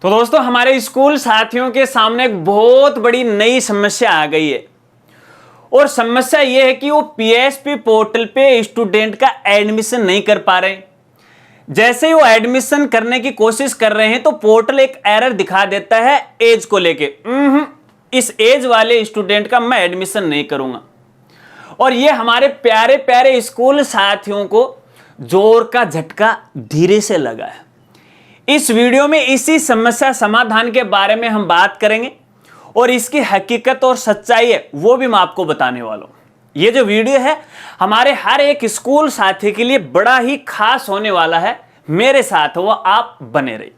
तो दोस्तों हमारे स्कूल साथियों के सामने एक बहुत बड़ी नई समस्या आ गई है और समस्या यह है कि वो पीएसपी पोर्टल पे स्टूडेंट का एडमिशन नहीं कर पा रहे। जैसे ही वो एडमिशन करने की कोशिश कर रहे हैं तो पोर्टल एक एरर दिखा देता है एज को लेके, इस एज वाले स्टूडेंट का मैं एडमिशन नहीं करूंगा। और ये हमारे प्यारे प्यारे स्कूल साथियों को जोर का झटका धीरे से लगा है। इस वीडियो में इसी समस्या समाधान के बारे में हम बात करेंगे और इसकी हकीकत और सच्चाई है वो भी मैं आपको बताने वाला हूं। ये जो वीडियो है हमारे हर एक स्कूल साथी के लिए बड़ा ही खास होने वाला है। मेरे साथ वो आप बने रहिए।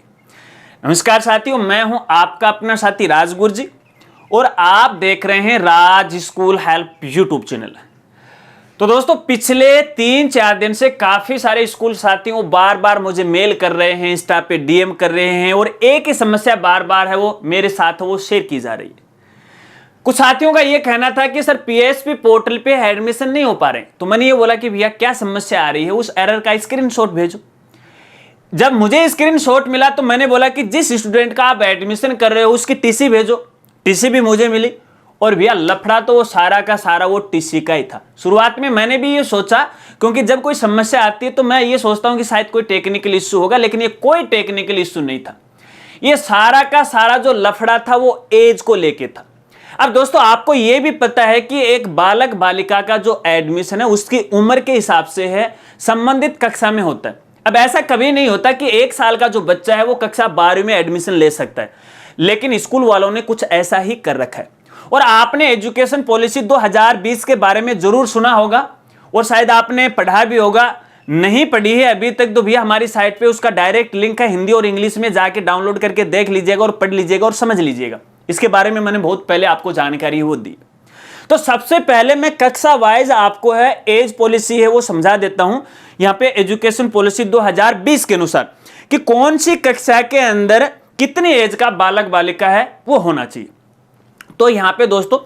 नमस्कार साथियों, मैं हूं आपका अपना साथी राज गुरजी और आप देख रहे हैं राज स्कूल हेल्प यूट्यूब चैनल। तो दोस्तों पिछले 3-4 दिन से काफी सारे स्कूल साथियों बार बार मुझे मेल कर रहे हैं, इंस्टा पे डीएम कर रहे हैं और एक ही समस्या बार बार है वो मेरे साथ वो शेयर की जा रही है। कुछ साथियों का ये कहना था कि सर पीएसपी पोर्टल पे एडमिशन नहीं हो पा रहे। तो मैंने ये बोला कि भैया क्या समस्या आ रही है, उस एरर का स्क्रीनशॉट भेजो। जब मुझे स्क्रीनशॉट मिला तो मैंने बोला कि जिस स्टूडेंट का आप एडमिशन कर रहे हो उसकी टीसी भेजो। टीसी भी मुझे मिली और भैया लफड़ा तो वो सारा का सारा वो टीसी का ही था। शुरुआत में मैंने भी ये सोचा, क्योंकि जब कोई समस्या आती है तो मैं ये सोचता हूं कि शायद कोई टेक्निकल इश्यू होगा, लेकिन ये कोई टेक्निकल इश्यू नहीं था। ये सारा का सारा जो लफड़ा था वो एज को लेके था। अब दोस्तों आपको ये भी पता है कि एक बालक बालिका का जो एडमिशन है उसकी उम्र के हिसाब से है, संबंधित कक्षा में होता है। अब ऐसा कभी नहीं होता कि 1 साल का जो बच्चा है वो कक्षा 12वीं में एडमिशन ले सकता है, लेकिन स्कूल वालों ने कुछ ऐसा ही कर रखा है। और आपने एजुकेशन पॉलिसी 2020 के बारे में जरूर सुना होगा और शायद आपने पढ़ा भी होगा। नहीं पढ़ी है अभी तक तो भैया हमारी साइट पे उसका डायरेक्ट लिंक है, हिंदी और इंग्लिश में जाके डाउनलोड करके देख लीजिएगा और पढ़ लीजिएगा और समझ लीजिएगा। इसके बारे में मैंने बहुत पहले आपको जानकारी वो दी। तो सबसे पहले मैं कक्षा वाइज आपको है एज पॉलिसी है वो समझा देता हूं। यहां पे एजुकेशन पॉलिसी 2020 के अनुसार कि कौन सी कक्षा के अंदर कितनी एज का बालक बालिका है वो होना चाहिए। तो यहां पे दोस्तों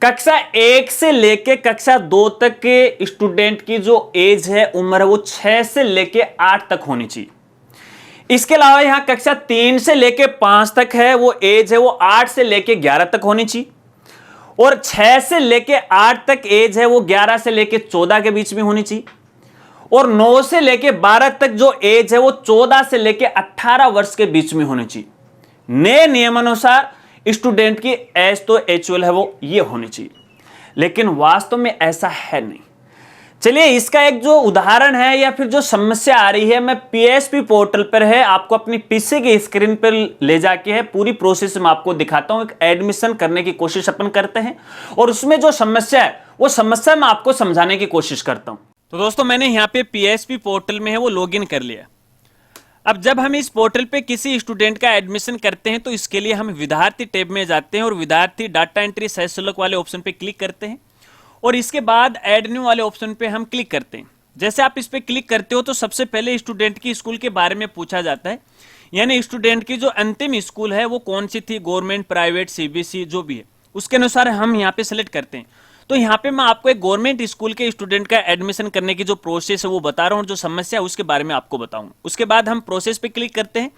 कक्षा 1 से लेके कक्षा 2 तक के स्टूडेंट की जो एज है उम्र है वो 6 से लेके 8 तक होनी चाहिए। इसके अलावा यहां कक्षा 3 से लेके 5 तक है वो एज है वो 8 से लेके 11 तक होनी चाहिए। और 6 से लेके 8 तक एज है वो 11 से लेके 14 के बीच में होनी चाहिए। और 9 से लेके 12 तक जो एज है वो 14 से लेके 18 वर्ष के बीच में होनी चाहिए। नए नियमानुसार स्टूडेंट की एज तो एक्चुअल है वो ये होनी चाहिए, लेकिन वास्तव में ऐसा है नहीं। चलिए इसका एक जो उदाहरण है या फिर जो समस्या आ रही है, मैं पीएसपी पोर्टल पर है आपको अपनी पीसी की स्क्रीन पर ले जाके है पूरी प्रोसेस में आपको दिखाता हूं। एक एडमिशन करने की कोशिश अपन करते हैं और उसमें जो समस्या है वो समस्या मैं आपको समझाने की कोशिश करता हूं। तो दोस्तों मैंने यहाँ पे पीएसपी पोर्टल में है वो लॉगिन कर लिया। अब जब हम इस पोर्टल पे किसी स्टूडेंट का एडमिशन करते हैं तो इसके लिए हम विद्यार्थी टैब में जाते हैं और विद्यार्थी डाटा एंट्री सहज वाले ऑप्शन पे क्लिक करते हैं और इसके बाद ऐड न्यू वाले ऑप्शन पे हम क्लिक करते हैं। जैसे आप इस पे क्लिक करते हो तो सबसे पहले स्टूडेंट की स्कूल के बारे में पूछा जाता है, यानी स्टूडेंट की जो अंतिम स्कूल है वो कौन सी थी, गवर्नमेंट, प्राइवेट, सीबीएसई जो भी है उसके अनुसार हम यहाँ पे सेलेक्ट करते हैं। तो यहाँ पे मैं आपको एक गवर्नमेंट स्कूल के स्टूडेंट का एडमिशन करने की जो प्रोसेस है वो बता रहा हूँ, जो समस्या है उसके बारे में आपको बताऊंगा। उसके बाद हम प्रोसेस पे क्लिक करते हैं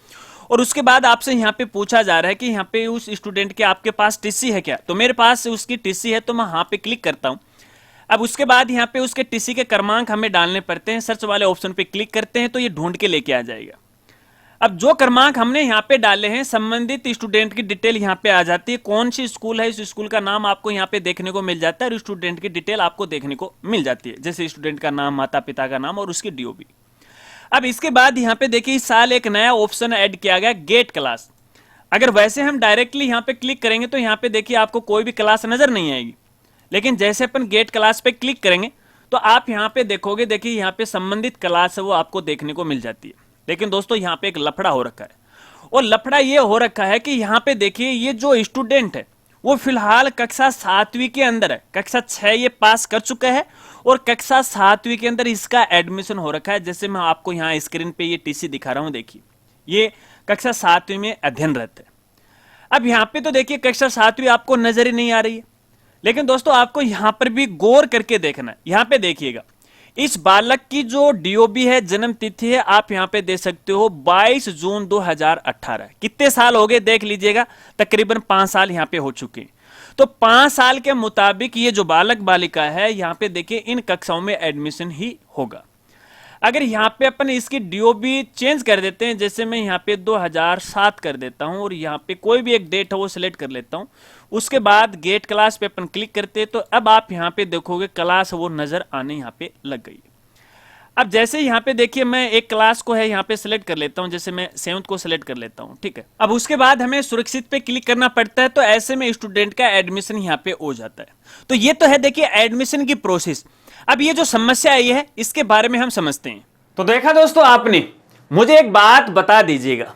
और उसके बाद आपसे यहाँ पे पूछा जा रहा है कि यहाँ पे उस स्टूडेंट के आपके पास टीसी है क्या। तो मेरे पास उसकी टीसी है तो मैं यहाँ पे क्लिक करता हूँ। अब उसके बाद यहाँ पे उसके टीसी के क्रमांक हमें डालने पड़ते हैं। सर्च वाले ऑप्शन पे क्लिक करते हैं तो ये ढूंढ के लेके आ जाएगा। अब जो क्रमांक हमने यहाँ पे डाले हैं संबंधित स्टूडेंट की डिटेल यहाँ पे आ जाती है। कौन सी स्कूल है इस स्कूल का नाम आपको यहाँ पे देखने को मिल जाता है और स्टूडेंट की डिटेल आपको देखने को मिल जाती है, जैसे स्टूडेंट का नाम, माता पिता का नाम और उसकी डीओबी। अब इसके बाद यहाँ पे देखिए इस साल एक नया ऑप्शन ऐड किया गया, गेट क्लास। अगर वैसे हम डायरेक्टली यहाँ पे क्लिक करेंगे तो यहाँ पे देखिए आपको कोई भी क्लास नजर नहीं आएगी, लेकिन जैसे अपन गेट क्लास पे क्लिक करेंगे तो आप यहाँ पे देखोगे, देखिए यहाँ पे संबंधित क्लास है वो आपको देखने को मिल जाती है। लेकिन दोस्तों यहाँ पे एक लफड़ा हो रखा है और लफड़ा ये हो रखा है कि यहाँ पे देखिए ये जो स्टूडेंट है वो फिलहाल कक्षा 7वीं के अंदर है। कक्षा 6 ये पास कर चुका है और कक्षा 7वीं के अंदर इसका एडमिशन हो रखा है। जैसे मैं आपको यहाँ स्क्रीन पे ये टीसी दिखा रहा हूँ, देखिए ये कक्षा 7वीं में अध्ययनरत है। अब यहाँ पे तो देखिए कक्षा 7वीं आपको नजर ही नहीं आ रही है, लेकिन दोस्तों आपको यहाँ पर भी गौर करके देखना है। यहाँ पे देखिएगा इस बालक की जो डीओबी है, जन्म तिथि है, आप यहां पे दे सकते हो 22 जून 2018। कितने साल हो गए देख लीजिएगा, तकरीबन 5 साल यहां पे हो चुके हैं। तो 5 साल के मुताबिक ये जो बालक बालिका है यहां पे देखिए इन कक्षाओं में एडमिशन ही होगा। अगर यहां पे अपन इसकी डीओबी चेंज कर देते हैं, जैसे मैं यहां पे 2007 कर देता हूं और यहां पे कोई भी एक डेट है वो सिलेक्ट कर लेता हूं, उसके बाद गेट क्लास पे अपन क्लिक करते हैं, तो अब आप यहां पे देखोगे क्लास वो नजर आने यहां पे लग गई। अब जैसे यहां पे देखिए मैं एक क्लास को है यहां पे सिलेक्ट कर लेता हूं, जैसे मैं 7th को सिलेक्ट कर लेता हूं, ठीक है। अब उसके बाद हमें सुरक्षित पे क्लिक करना पड़ता है, तो ऐसे में स्टूडेंट का एडमिशन यहां पे हो जाता है। तो ये तो है देखिए एडमिशन की प्रोसेस। अब ये जो समस्या आई है इसके बारे में हम समझते हैं। तो देखा दोस्तों आपने, मुझे एक बात बता दीजिएगा,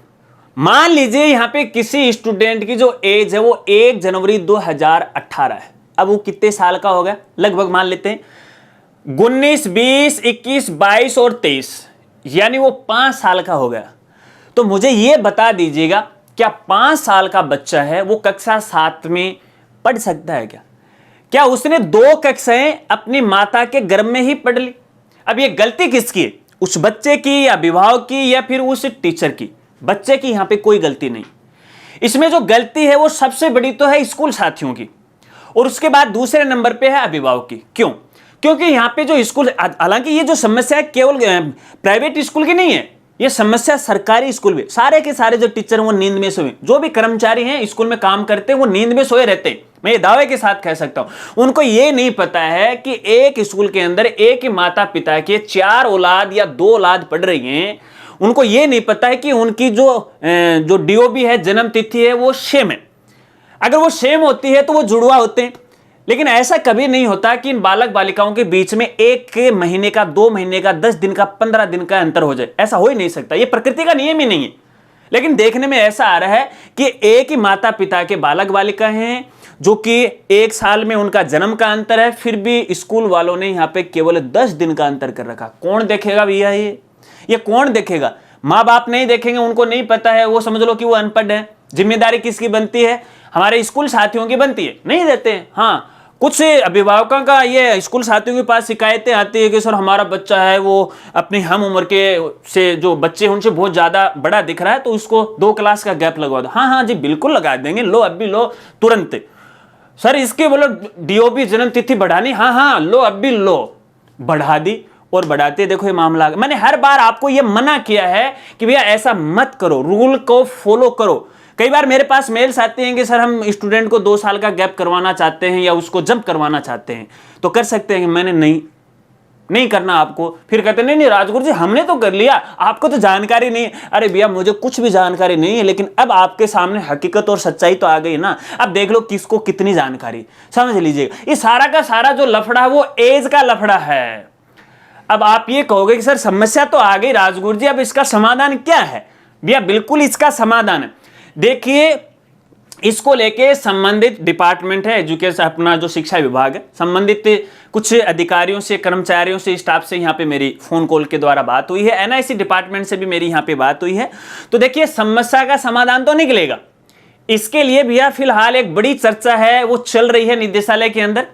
मान लीजिए यहां पे किसी स्टूडेंट की जो एज है वो 1 जनवरी 2018 है। अब वो कितने साल का होगा, लगभग मान लेते हैं 19, 20, 21, 22 और 23, यानी वो 5 साल का हो गया। तो मुझे ये बता दीजिएगा, क्या 5 साल का बच्चा है वो कक्षा 7 में पढ़ सकता है क्या? क्या उसने 2 कक्षाएं अपनी माता के गर्भ में ही पढ़ ली? अब ये गलती किसकी है, उस बच्चे की या अभिभावक की या फिर उस टीचर की? बच्चे की यहां पे कोई गलती नहीं। इसमें जो गलती है वो सबसे बड़ी तो है स्कूल साथियों की, और उसके बाद दूसरे नंबर पे है अभिभावक की। क्यों? क्योंकि यहां पे जो स्कूल, हालांकि ये जो समस्या है केवल प्राइवेट स्कूल की नहीं है, ये समस्या सरकारी स्कूल में, सारे के सारे जो टीचर वो नींद में सोए, जो भी कर्मचारी हैं स्कूल में काम करते हैं वो नींद में सोए रहते हैं। मैं ये दावे के साथ कह सकता हूं, उनको ये नहीं पता है कि एक स्कूल के अंदर एक ही माता पिता के 4 औलाद या 2 औलाद पढ़ रही हैं। उनको ये नहीं पता है कि उनकी जो डीओबी है, जन्म तिथि है, वो सेम है। अगर वो सेम होती है तो वो जुड़वा होते हैं, लेकिन ऐसा कभी नहीं होता कि इन बालक बालिकाओं के बीच में 1 महीने का, 2 महीने का, 10 दिन का, 15 दिन का अंतर हो जाए। ऐसा हो ही नहीं सकता, ये प्रकृति का नियम ही नहीं है। लेकिन देखने में ऐसा आ रहा है कि एक ही माता पिता के बालक बालिका हैं, जो कि 1 साल में उनका जन्म का अंतर है, फिर भी स्कूल वालों ने यहां पे केवल 10 दिन का अंतर कर रखा। कौन देखेगा भैया? ये कौन देखेगा? माँ बाप नहीं देखेंगे, उनको नहीं पता है, वो समझ लो कि वो अनपढ़ है। जिम्मेदारी किसकी बनती है? हमारे स्कूल साथियों की बनती है, नहीं देते हैं। हाँ, कुछ अभिभावकों का ये स्कूल साथियों के पास शिकायतें आती है कि सर हमारा बच्चा है वो अपनी हम उम्र के से जो बच्चे उनसे बहुत ज़्यादा बड़ा दिख रहा है, तो उसको 2 क्लास का गैप लगवा दो। हाँ हाँ जी, बिल्कुल लगा देंगे, लो अब भी लो तुरंत। सर इसके बोलो डीओबी जन्म तिथि बढ़ानी, हाँ हाँ लो अब भी लो, बढ़ा दी। और बढ़ाते देखो ये मामला, मैंने हर बार आपको ये मना किया है कि भैया ऐसा मत करो, रूल को फॉलो करो। कई बार मेरे पास मेल्स आते हैं कि सर हम स्टूडेंट को 2 साल का गैप करवाना चाहते हैं या उसको जंप करवाना चाहते हैं, तो कर सकते हैं। मैंने नहीं करना आपको। फिर कहते नहीं नहीं राजगुरु जी हमने तो कर लिया, आपको तो जानकारी नहीं है। अरे भैया मुझे कुछ भी जानकारी नहीं है, लेकिन अब आपके सामने हकीकत और सच्चाई तो आ गई ना। अब देख लो किसको कितनी जानकारी, समझ लीजिएगा। ये सारा का सारा जो लफड़ा है वो एज का लफड़ा है। अब आप ये कहोगे कि सर समस्या तो आ गई राजगुरु जी, अब इसका समाधान क्या है? भैया बिल्कुल इसका समाधान है। देखिए इसको लेके संबंधित डिपार्टमेंट है, एजुकेशन, अपना जो शिक्षा विभाग है, संबंधित कुछ अधिकारियों से, कर्मचारियों से, स्टाफ से यहाँ पे मेरी फोन कॉल के द्वारा बात हुई है। एनआईसी डिपार्टमेंट से भी मेरी यहाँ पे बात हुई है। तो देखिए समस्या का समाधान तो निकलेगा। इसके लिए भैया फिलहाल एक बड़ी चर्चा है, वो चल रही है निदेशालय के अंदर,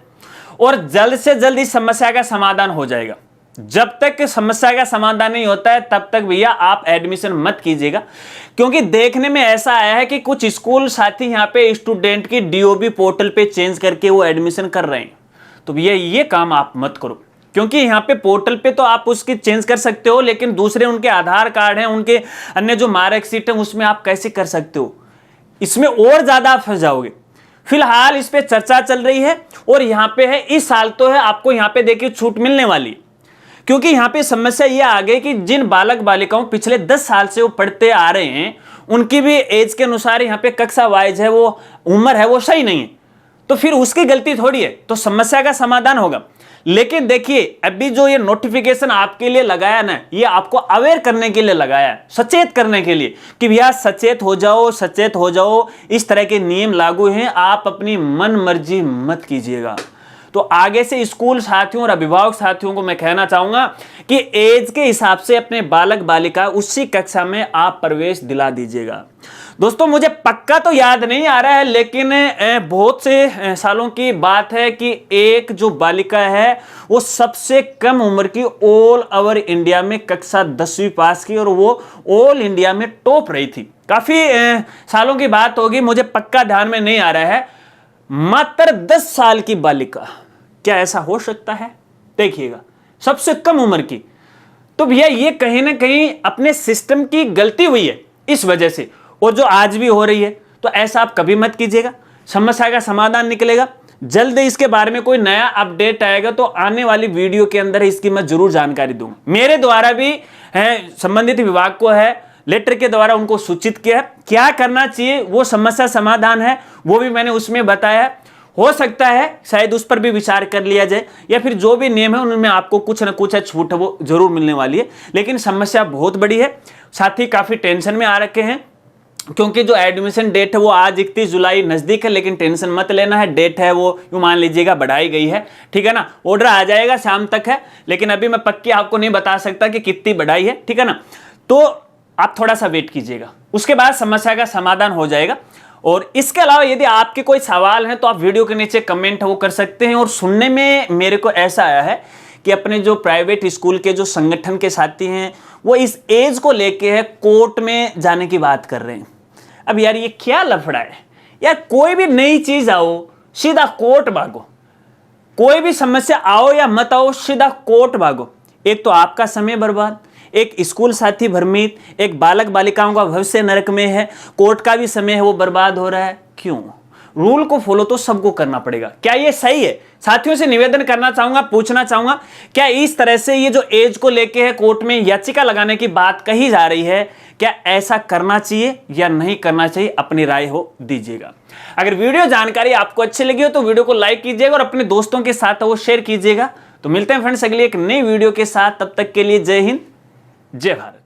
और जल्द से जल्द इस समस्या का समाधान हो जाएगा। जब तक समस्या का समाधान नहीं होता है तब तक भैया आप एडमिशन मत कीजिएगा, क्योंकि देखने में ऐसा आया है कि कुछ स्कूल साथी यहां पे स्टूडेंट की डीओबी पोर्टल पे चेंज करके वो एडमिशन कर रहे हैं। तो भैया ये काम आप मत करो, क्योंकि यहां पे पोर्टल पे तो आप उसकी चेंज कर सकते हो, लेकिन दूसरे उनके आधार कार्ड हैं, उनके अन्य जो मार्कशीट है उसमें आप कैसे कर सकते हो? इसमें और ज्यादा फंस जाओगे। फिलहाल इस पे चर्चा चल रही है, और यहां पे है इस साल तो है आपको यहां पे देखिए छूट मिलने वाली, क्योंकि यहां पे समस्या यह आ गई कि जिन बालक बालिकाओं पिछले 10 साल से वो पढ़ते आ रहे हैं, उनकी भी एज के अनुसार यहां पे कक्षा वाइज है, वो उम्र है वो सही नहीं है, तो फिर उसकी गलती थोड़ी है, तो समस्या का समाधान होगा। लेकिन देखिए अभी जो ये नोटिफिकेशन आपके लिए लगाया ना, ये आपको अवेयर करने के लिए लगाया है, सचेत करने के लिए कि भैया सचेत हो जाओ, सचेत हो जाओ। इस तरह के नियम लागू हैं, आप अपनी मन मर्जी मत कीजिएगा। तो आगे से स्कूल साथियों और अभिभावक साथियों को मैं कहना चाहूंगा कि एज के हिसाब से अपने बालक बालिका उसी कक्षा में आप प्रवेश दिला दीजिएगा। दोस्तों मुझे पक्का तो याद नहीं आ रहा है, लेकिन बहुत से सालों की बात है कि एक जो बालिका है वो सबसे कम उम्र की ऑल ओवर इंडिया में कक्षा 10वीं पास की और वो ऑल इंडिया में टॉप रही थी। काफी सालों की बात होगी, मुझे पक्का ध्यान में नहीं आ रहा है। मात्र 10 साल की बालिका, क्या ऐसा हो सकता है? देखिएगा, सबसे कम उम्र की। तो भैया ये कहीं ना कहीं अपने सिस्टम की गलती हुई है इस वजह से, और जो आज भी हो रही है। तो ऐसा आप कभी मत कीजिएगा, समस्या का समाधान निकलेगा। जल्द इसके बारे में कोई नया अपडेट आएगा तो आने वाली वीडियो के अंदर इसकी मैं जरूर जानकारी दूंगा। मेरे द्वारा भी संबंधित विभाग को लेटर के द्वारा उनको सूचित किया है, क्या करना चाहिए वो समस्या समाधान है वो भी मैंने उसमें बताया। हो सकता है शायद उस पर भी विचार कर लिया जाए, या फिर जो भी नियम है उनमें आपको कुछ ना कुछ छूट वो जरूर मिलने वाली है। लेकिन समस्या बहुत बड़ी है, साथी काफी टेंशन में आ रखे हैं, क्योंकि जो एडमिशन डेट है वो आज 31 जुलाई नजदीक है। लेकिन टेंशन मत लेना है, डेट है वो यूं मान लीजिएगा बढ़ाई गई है, ठीक है ना। ऑर्डर आ जाएगा, शाम तक है, लेकिन अभी मैं पक्की आपको नहीं बता सकता कि कितनी बढ़ाई है, ठीक है ना। तो आप थोड़ा सा वेट कीजिएगा, उसके बाद समस्या का समाधान हो जाएगा। और इसके अलावा यदि आपके कोई सवाल हैं तो आप वीडियो के नीचे कमेंट वो कर सकते हैं। और सुनने में मेरे को ऐसा आया है कि अपने जो प्राइवेट स्कूल के जो संगठन के साथी हैं वो इस एज को लेके है कोर्ट में जाने की बात कर रहे हैं। अब यार ये क्या लफड़ा है यार, कोई भी नई चीज आओ सीधा कोर्ट भागो, कोई भी समस्या आओ या मत आओ सीधा कोर्ट भागो। एक तो आपका समय बर्बाद, एक स्कूल साथी भ्रमित, एक बालक बालिकाओं का भविष्य नरक में है, कोर्ट का भी समय है वो बर्बाद हो रहा है। क्यों? रूल को फॉलो तो सबको करना पड़ेगा। क्या ये सही है? साथियों से निवेदन करना चाहूंगा, पूछना चाहूंगा, क्या इस तरह से ये जो एज को लेके है कोर्ट में याचिका लगाने की बात कही जा रही है, क्या ऐसा करना चाहिए या नहीं करना चाहिए? अपनी राय हो दीजिएगा। अगर वीडियो जानकारी आपको अच्छी लगी हो तो वीडियो को लाइक कीजिएगा और अपने दोस्तों के साथ वो शेयर कीजिएगा। तो मिलते हैं फ्रेंड्स अगली एक नई वीडियो के साथ, तब तक के लिए जय हिंद, जय भारत।